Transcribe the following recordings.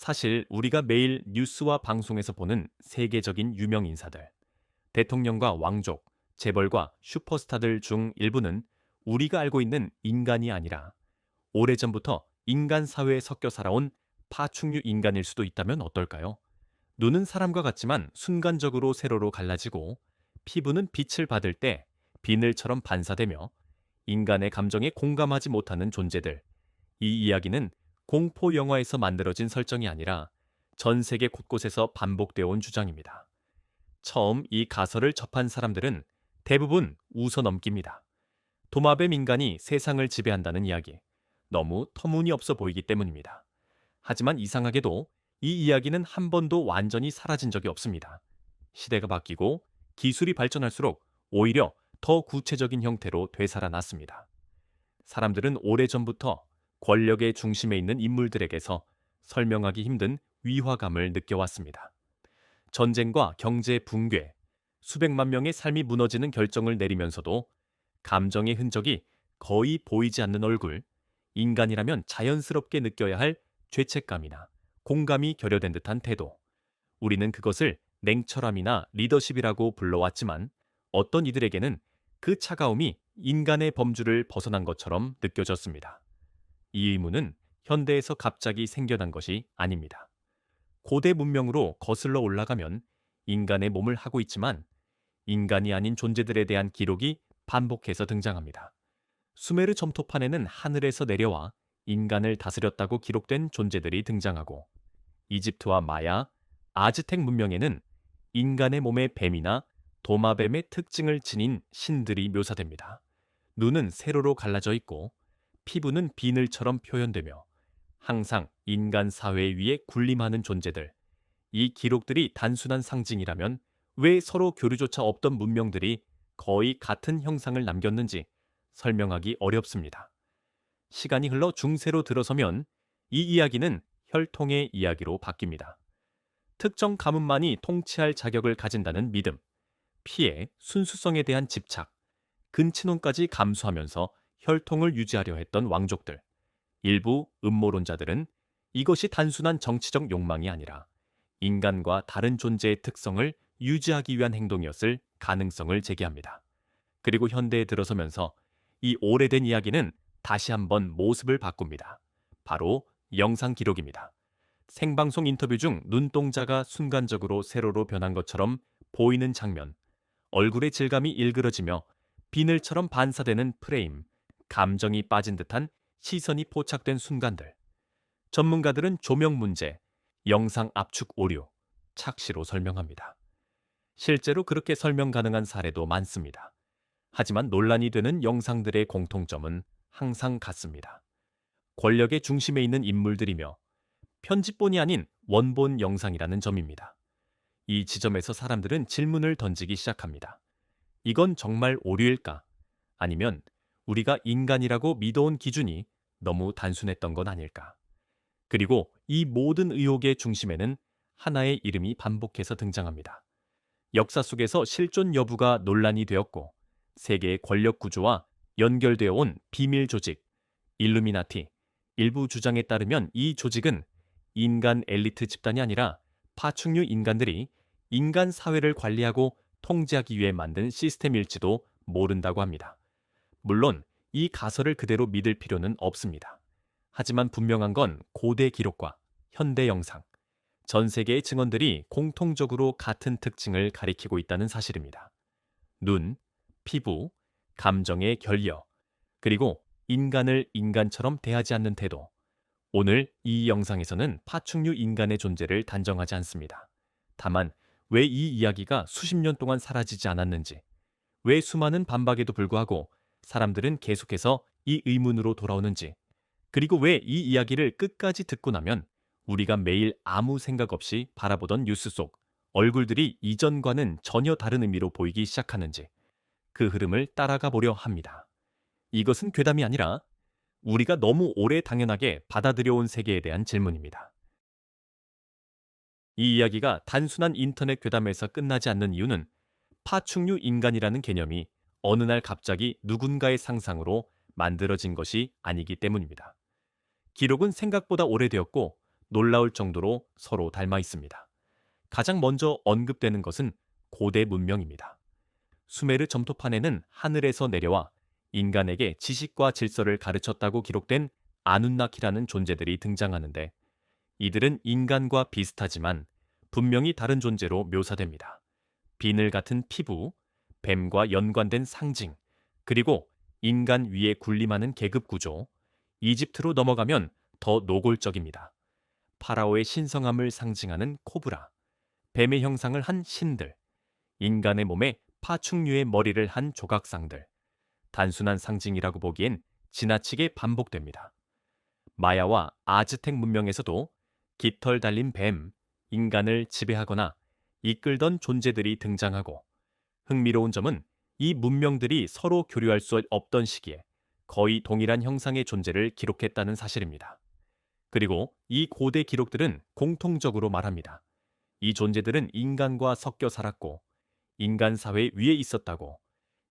사실 우리가 매일 뉴스와 방송에서 보는 세계적인 유명 인사들, 대통령과 왕족, 재벌과 슈퍼스타들 중 일부는 우리가 알고 있는 인간이 아니라 오래전부터 인간 사회에 섞여 살아온 파충류 인간일 수도 있다면 어떨까요? 눈은 사람과 같지만 순간적으로 세로로 갈라지고 피부는 빛을 받을 때 비늘처럼 반사되며 인간의 감정에 공감하지 못하는 존재들. 이 이야기는 공포 영화에서 만들어진 설정이 아니라 전 세계 곳곳에서 반복되어 온 주장입니다. 처음 이 가설을 접한 사람들은 대부분 웃어 넘깁니다. 도마뱀 인간이 세상을 지배한다는 이야기. 너무 터무니없어 보이기 때문입니다. 하지만 이상하게도 이 이야기는 한 번도 완전히 사라진 적이 없습니다. 시대가 바뀌고 기술이 발전할수록 오히려 더 구체적인 형태로 되살아났습니다. 사람들은 오래전부터 권력의 중심에 있는 인물들에게서 설명하기 힘든 위화감을 느껴왔습니다. 전쟁과 경제 붕괴, 수백만 명의 삶이 무너지는 결정을 내리면서도 감정의 흔적이 거의 보이지 않는 얼굴, 인간이라면 자연스럽게 느껴야 할 죄책감이나 공감이 결여된 듯한 태도. 우리는 그것을 냉철함이나 리더십이라고 불러왔지만 어떤 이들에게는 그 차가움이 인간의 범주를 벗어난 것처럼 느껴졌습니다. 이 의문은 현대에서 갑자기 생겨난 것이 아닙니다. 고대 문명으로 거슬러 올라가면 인간의 몸을 하고 있지만 인간이 아닌 존재들에 대한 기록이 반복해서 등장합니다. 수메르 점토판에는 하늘에서 내려와 인간을 다스렸다고 기록된 존재들이 등장하고 이집트와 마야, 아즈텍 문명에는 인간의 몸에 뱀이나 도마뱀의 특징을 지닌 신들이 묘사됩니다. 눈은 세로로 갈라져 있고 피부는 비늘처럼 표현되며 항상 인간 사회 위에 군림하는 존재들. 이 기록들이 단순한 상징이라면 왜 서로 교류조차 없던 문명들이 거의 같은 형상을 남겼는지 설명하기 어렵습니다. 시간이 흘러 중세로 들어서면 이 이야기는 혈통의 이야기로 바뀝니다. 특정 가문만이 통치할 자격을 가진다는 믿음, 피해, 순수성에 대한 집착, 근친혼까지 감수하면서 혈통을 유지하려 했던 왕족들. 일부 음모론자들은 이것이 단순한 정치적 욕망이 아니라 인간과 다른 존재의 특성을 유지하기 위한 행동이었을 가능성을 제기합니다. 그리고 현대에 들어서면서 이 오래된 이야기는 다시 한번 모습을 바꿉니다. 바로 영상 기록입니다. 생방송 인터뷰 중 눈동자가 순간적으로 세로로 변한 것처럼 보이는 장면, 얼굴의 질감이 일그러지며 비늘처럼 반사되는 프레임, 감정이 빠진 듯한 시선이 포착된 순간들. 전문가들은 조명 문제, 영상 압축 오류, 착시로 설명합니다. 실제로 그렇게 설명 가능한 사례도 많습니다. 하지만 논란이 되는 영상들의 공통점은 항상 같습니다. 권력의 중심에 있는 인물들이며 편집본이 아닌 원본 영상이라는 점입니다. 이 지점에서 사람들은 질문을 던지기 시작합니다. 이건 정말 오류일까? 아니면 우리가 인간이라고 믿어온 기준이 너무 단순했던 건 아닐까? 그리고 이 모든 의혹의 중심에는 하나의 이름이 반복해서 등장합니다. 역사 속에서 실존 여부가 논란이 되었고 세계의 권력 구조와 연결되어 온 비밀 조직, 일루미나티. 일부 주장에 따르면 이 조직은 인간 엘리트 집단이 아니라 파충류 인간들이 인간 사회를 관리하고 통제하기 위해 만든 시스템일지도 모른다고 합니다. 물론 이 가설을 그대로 믿을 필요는 없습니다. 하지만 분명한 건 고대 기록과 현대 영상, 전 세계의 증언들이 공통적으로 같은 특징을 가리키고 있다는 사실입니다. 눈, 피부, 감정의 결여, 그리고 인간을 인간처럼 대하지 않는 태도. 오늘 이 영상에서는 파충류 인간의 존재를 단정하지 않습니다. 다만 왜 이 이야기가 수십 년 동안 사라지지 않았는지, 왜 수많은 반박에도 불구하고 사람들은 계속해서 이 의문으로 돌아오는지, 그리고 왜 이 이야기를 끝까지 듣고 나면 우리가 매일 아무 생각 없이 바라보던 뉴스 속 얼굴들이 이전과는 전혀 다른 의미로 보이기 시작하는지 그 흐름을 따라가 보려 합니다. 이것은 괴담이 아니라 우리가 너무 오래 당연하게 받아들여온 세계에 대한 질문입니다. 이 이야기가 단순한 인터넷 괴담에서 끝나지 않는 이유는 파충류 인간이라는 개념이 어느 날 갑자기 누군가의 상상으로 만들어진 것이 아니기 때문입니다. 기록은 생각보다 오래되었고 놀라울 정도로 서로 닮아 있습니다. 가장 먼저 언급되는 것은 고대 문명입니다. 수메르 점토판에는 하늘에서 내려와 인간에게 지식과 질서를 가르쳤다고 기록된 아눈나키라는 존재들이 등장하는데, 이들은 인간과 비슷하지만 분명히 다른 존재로 묘사됩니다. 비늘 같은 피부, 뱀과 연관된 상징, 그리고 인간 위에 군림하는 계급 구조, 이집트로 넘어가면 더 노골적입니다. 파라오의 신성함을 상징하는 코브라, 뱀의 형상을 한 신들, 인간의 몸에 파충류의 머리를 한 조각상들, 단순한 상징이라고 보기엔 지나치게 반복됩니다. 마야와 아즈텍 문명에서도 깃털 달린 뱀, 인간을 지배하거나 이끌던 존재들이 등장하고, 흥미로운 점은 이 문명들이 서로 교류할 수 없던 시기에 거의 동일한 형상의 존재를 기록했다는 사실입니다. 그리고 이 고대 기록들은 공통적으로 말합니다. 이 존재들은 인간과 섞여 살았고 인간 사회 위에 있었다고.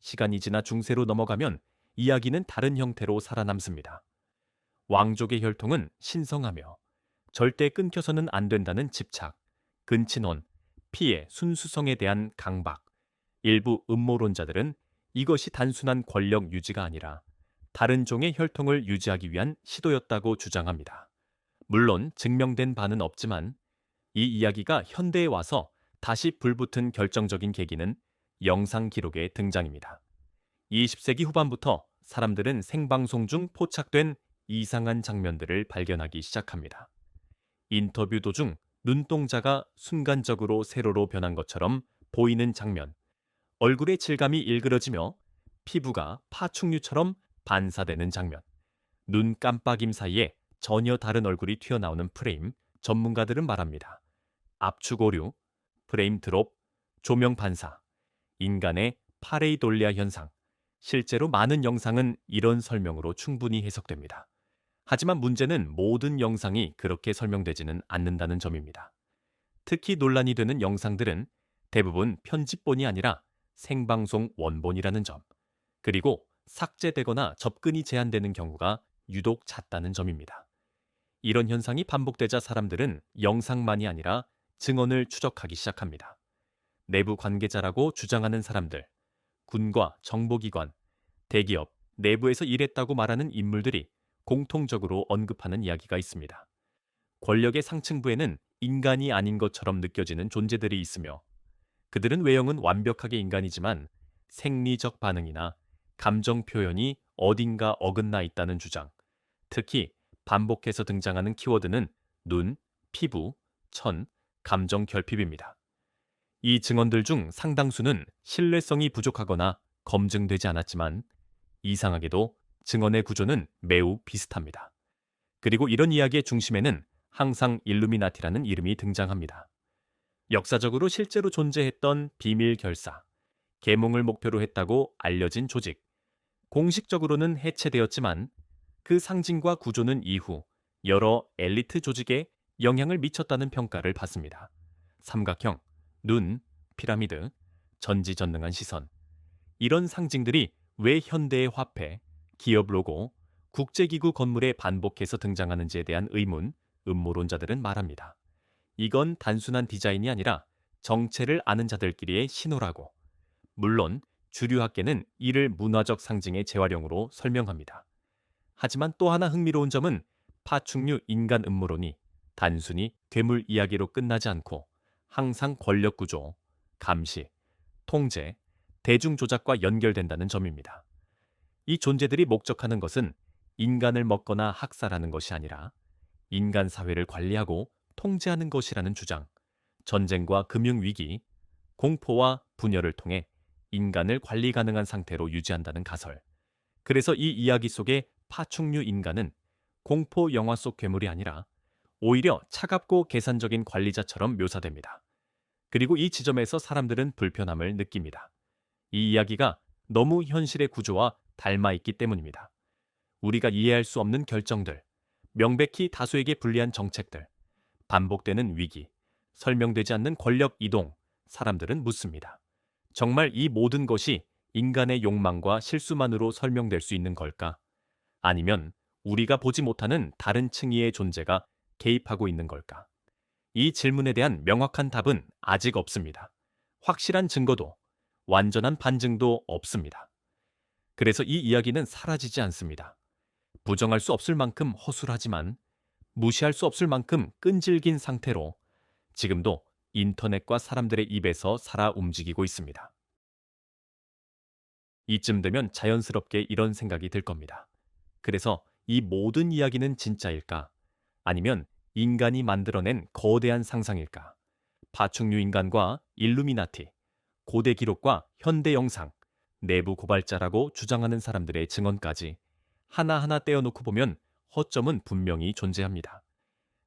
시간이 지나 중세로 넘어가면 이야기는 다른 형태로 살아남습니다. 왕족의 혈통은 신성하며 절대 끊겨서는 안 된다는 집착, 근친혼, 피해, 순수성에 대한 강박. 일부 음모론자들은 이것이 단순한 권력 유지가 아니라 다른 종의 혈통을 유지하기 위한 시도였다고 주장합니다. 물론 증명된 바는 없지만 이 이야기가 현대에 와서 다시 불붙은 결정적인 계기는 영상 기록의 등장입니다. 20세기 후반부터 사람들은 생방송 중 포착된 이상한 장면들을 발견하기 시작합니다. 인터뷰 도중 눈동자가 순간적으로 세로로 변한 것처럼 보이는 장면, 얼굴의 질감이 일그러지며 피부가 파충류처럼 반사되는 장면, 눈 깜빡임 사이에 전혀 다른 얼굴이 튀어나오는 프레임, 전문가들은 말합니다. 압축 오류, 프레임 드롭, 조명 반사, 인간의 파레이돌리아 현상. 실제로 많은 영상은 이런 설명으로 충분히 해석됩니다. 하지만 문제는 모든 영상이 그렇게 설명되지는 않는다는 점입니다. 특히 논란이 되는 영상들은 대부분 편집본이 아니라 생방송 원본이라는 점, 그리고 삭제되거나 접근이 제한되는 경우가 유독 잦다는 점입니다. 이런 현상이 반복되자 사람들은 영상만이 아니라 증언을 추적하기 시작합니다. 내부 관계자라고 주장하는 사람들, 군과 정보기관, 대기업, 내부에서 일했다고 말하는 인물들이 공통적으로 언급하는 이야기가 있습니다. 권력의 상층부에는 인간이 아닌 것처럼 느껴지는 존재들이 있으며, 그들은 외형은 완벽하게 인간이지만 생리적 반응이나 감정 표현이 어딘가 어긋나 있다는 주장, 특히 반복해서 등장하는 키워드는 눈, 피부, 천, 감정 결핍입니다. 이 증언들 중 상당수는 신뢰성이 부족하거나 검증되지 않았지만 이상하게도 증언의 구조는 매우 비슷합니다. 그리고 이런 이야기의 중심에는 항상 일루미나티라는 이름이 등장합니다. 역사적으로 실제로 존재했던 비밀 결사, 계몽을 목표로 했다고 알려진 조직, 공식적으로는 해체되었지만 그 상징과 구조는 이후 여러 엘리트 조직에 영향을 미쳤다는 평가를 받습니다. 삼각형, 눈, 피라미드, 전지전능한 시선. 이런 상징들이 왜 현대의 화폐, 기업 로고, 국제기구 건물에 반복해서 등장하는지에 대한 의문, 음모론자들은 말합니다. 이건 단순한 디자인이 아니라 정체를 아는 자들끼리의 신호라고. 물론 주류학계는 이를 문화적 상징의 재활용으로 설명합니다. 하지만 또 하나 흥미로운 점은 파충류 인간 음모론이 단순히 괴물 이야기로 끝나지 않고 항상 권력 구조, 감시, 통제, 대중 조작과 연결된다는 점입니다. 이 존재들이 목적하는 것은 인간을 먹거나 학살하는 것이 아니라 인간 사회를 관리하고 통제하는 것이라는 주장, 전쟁과 금융위기, 공포와 분열을 통해 인간을 관리 가능한 상태로 유지한다는 가설. 그래서 이 이야기 속의 파충류 인간은 공포 영화 속 괴물이 아니라 오히려 차갑고 계산적인 관리자처럼 묘사됩니다. 그리고 이 지점에서 사람들은 불편함을 느낍니다. 이 이야기가 너무 현실의 구조와 닮아 있기 때문입니다. 우리가 이해할 수 없는 결정들, 명백히 다수에게 불리한 정책들, 반복되는 위기, 설명되지 않는 권력 이동, 사람들은 묻습니다. 정말 이 모든 것이 인간의 욕망과 실수만으로 설명될 수 있는 걸까? 아니면 우리가 보지 못하는 다른 층위의 존재가 개입하고 있는 걸까? 이 질문에 대한 명확한 답은 아직 없습니다. 확실한 증거도, 완전한 반증도 없습니다. 그래서 이 이야기는 사라지지 않습니다. 부정할 수 없을 만큼 허술하지만 무시할 수 없을 만큼 끈질긴 상태로 지금도 인터넷과 사람들의 입에서 살아 움직이고 있습니다. 이쯤 되면 자연스럽게 이런 생각이 들 겁니다. 그래서 이 모든 이야기는 진짜일까? 아니면 인간이 만들어낸 거대한 상상일까? 파충류 인간과 일루미나티, 고대 기록과 현대 영상, 내부 고발자라고 주장하는 사람들의 증언까지 하나하나 떼어놓고 보면 허점은 분명히 존재합니다.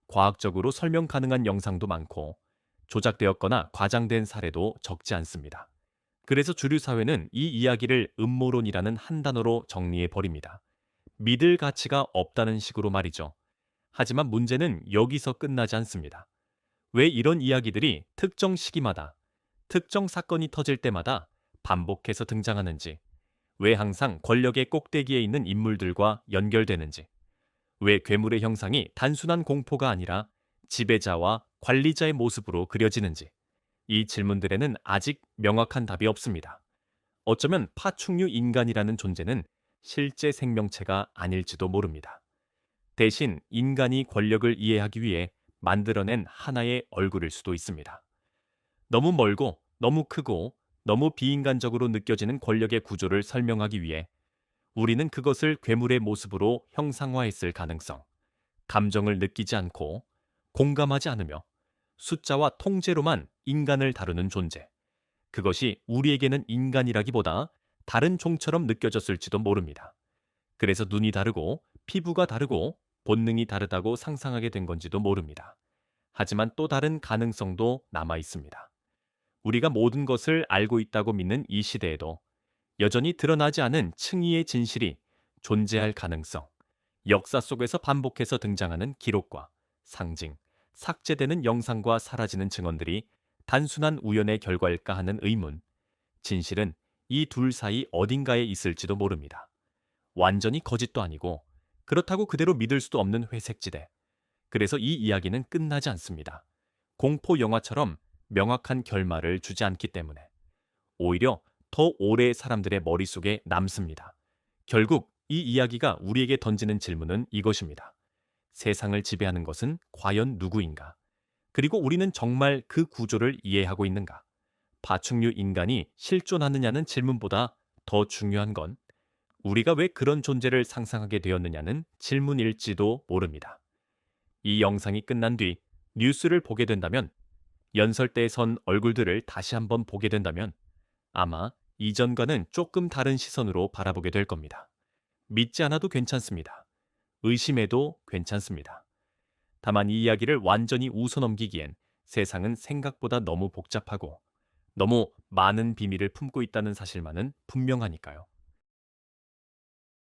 과학적으로 설명 가능한 영상도 많고 조작되었거나 과장된 사례도 적지 않습니다. 그래서 주류 사회는 이 이야기를 음모론이라는 한 단어로 정리해 버립니다. 믿을 가치가 없다는 식으로 말이죠. 하지만 문제는 여기서 끝나지 않습니다. 왜 이런 이야기들이 특정 시기마다, 특정 사건이 터질 때마다 반복해서 등장하는지, 왜 항상 권력의 꼭대기에 있는 인물들과 연결되는지, 왜 괴물의 형상이 단순한 공포가 아니라 지배자와 관리자의 모습으로 그려지는지, 이 질문들에는 아직 명확한 답이 없습니다. 어쩌면 파충류 인간이라는 존재는 실제 생명체가 아닐지도 모릅니다. 대신 인간이 권력을 이해하기 위해 만들어낸 하나의 얼굴일 수도 있습니다. 너무 멀고 너무 크고 너무 비인간적으로 느껴지는 권력의 구조를 설명하기 위해 우리는 그것을 괴물의 모습으로 형상화했을 가능성, 감정을 느끼지 않고 공감하지 않으며 숫자와 통제로만 인간을 다루는 존재, 그것이 우리에게는 인간이라기보다 다른 종처럼 느껴졌을지도 모릅니다. 그래서 눈이 다르고 피부가 다르고 본능이 다르다고 상상하게 된 건지도 모릅니다. 하지만 또 다른 가능성도 남아 있습니다. 우리가 모든 것을 알고 있다고 믿는 이 시대에도 여전히 드러나지 않은 층위의 진실이 존재할 가능성, 역사 속에서 반복해서 등장하는 기록과 상징, 삭제되는 영상과 사라지는 증언들이 단순한 우연의 결과일까 하는 의문, 진실은 이 둘 사이 어딘가에 있을지도 모릅니다. 완전히 거짓도 아니고 그렇다고 그대로 믿을 수도 없는 회색지대. 그래서 이 이야기는 끝나지 않습니다. 공포 영화처럼 명확한 결말을 주지 않기 때문에 오히려 더 오래 사람들의 머릿속에 남습니다. 결국 이 이야기가 우리에게 던지는 질문은 이것입니다. 세상을 지배하는 것은 과연 누구인가? 그리고 우리는 정말 그 구조를 이해하고 있는가? 파충류 인간이 실존하느냐는 질문보다 더 중요한 건 우리가 왜 그런 존재를 상상하게 되었느냐는 질문일지도 모릅니다. 이 영상이 끝난 뒤 뉴스를 보게 된다면, 연설대에 선 얼굴들을 다시 한번 보게 된다면 아마 이전과는 조금 다른 시선으로 바라보게 될 겁니다. 믿지 않아도 괜찮습니다. 의심해도 괜찮습니다. 다만 이 이야기를 완전히 웃어넘기기엔 세상은 생각보다 너무 복잡하고 너무 많은 비밀을 품고 있다는 사실만은 분명하니까요.